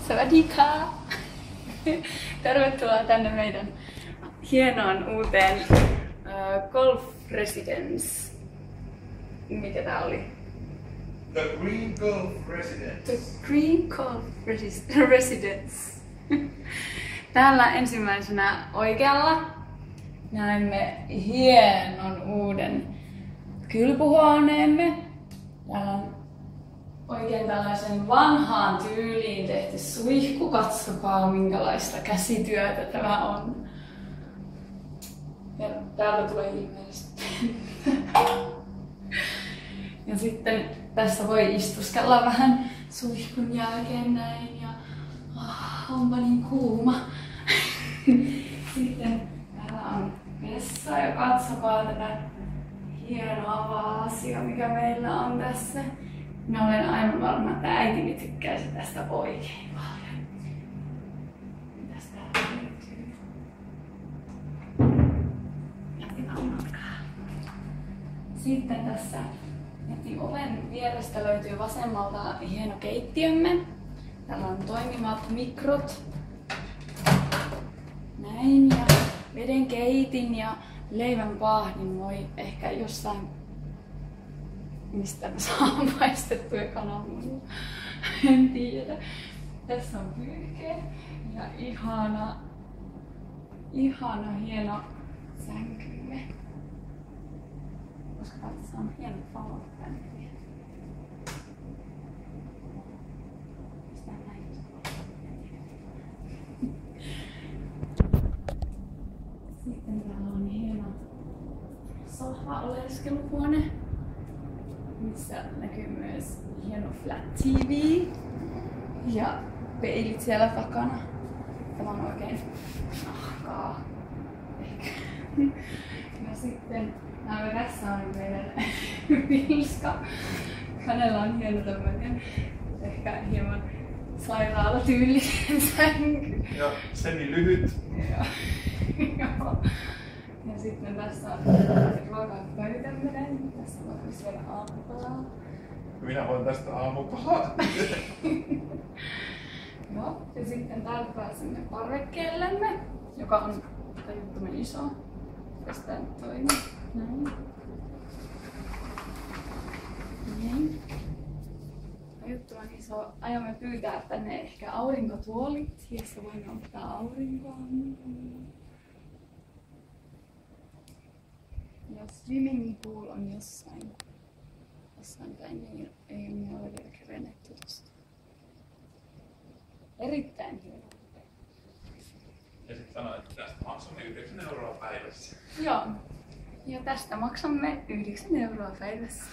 Sawadika! Tervetuloa tänne meidän hienoon uuteen Golf Residence. Mikä tää oli? The Green Golf Residence. The Green Golf Residence. Täällä ensimmäisenä oikealla näemme hienon uuden kylpyhuoneemme. Täällä on oikein tällaisen vanhaan tyyliin tehty suihku. Katsokaa minkälaista käsityötä tämä on. Ja täältä tulee ilmeisesti. Ja sitten tässä voi istuskella vähän suihkun jälkeen näin ja onpa niin kuuma. Sitten täällä on vessa ja katsokaa tätä hienoa vaasia, mikä meillä on tässä. Minä olen aivan varma, että äitini tykkäisi tästä oikein paljon. Mitäs täällä löytyy? Jatketaan matkaa. Sitten tässä oven vierestä löytyy vasemmalta hieno keittiömme. Täällä on toimivat mikrot. Näin, ja veden keitin ja leivän paahdin voi ehkä jossain, mistä saa paistettuja kananmunia. En tiedä. Tässä on pyyhke ja ihana hieno sänkymme. Koska tässä on hieno valot tänne vielä. Sitten täällä on hieno sohva-oleskeluhuone, missä näkyy myös hieno flat TV ja peilit siellä takana. Tämä on oikein nahkaa ehkä. Ja sitten tässä on meidän Vilska. Hänellä on hieno tämmönen ehkä hieman sairaalatyylinen sänky. Ja semi-lyhyt. Ja sitten tässä on ruokapöytämme. Tässä voi syödä aamupalaa. Minä voin tästä aamupalaa. Joo. Ja sitten täältä pääsemme parvekkeellemme, joka on tajuttoman iso. Tästä toimii. Näin. Näin. Tajuttoman iso. Aiomme pyytää tänne ehkä aurinkotuolit, jossa voimme ottaa aurinkoa. Ja swimming pool on jossain päin, ei me ole vielä kerennetty tosta. Erittäin hieno. Ja sitten sanoin, että tästä maksamme 9 € päivässä. Joo. Ja tästä maksamme 9 € päivässä.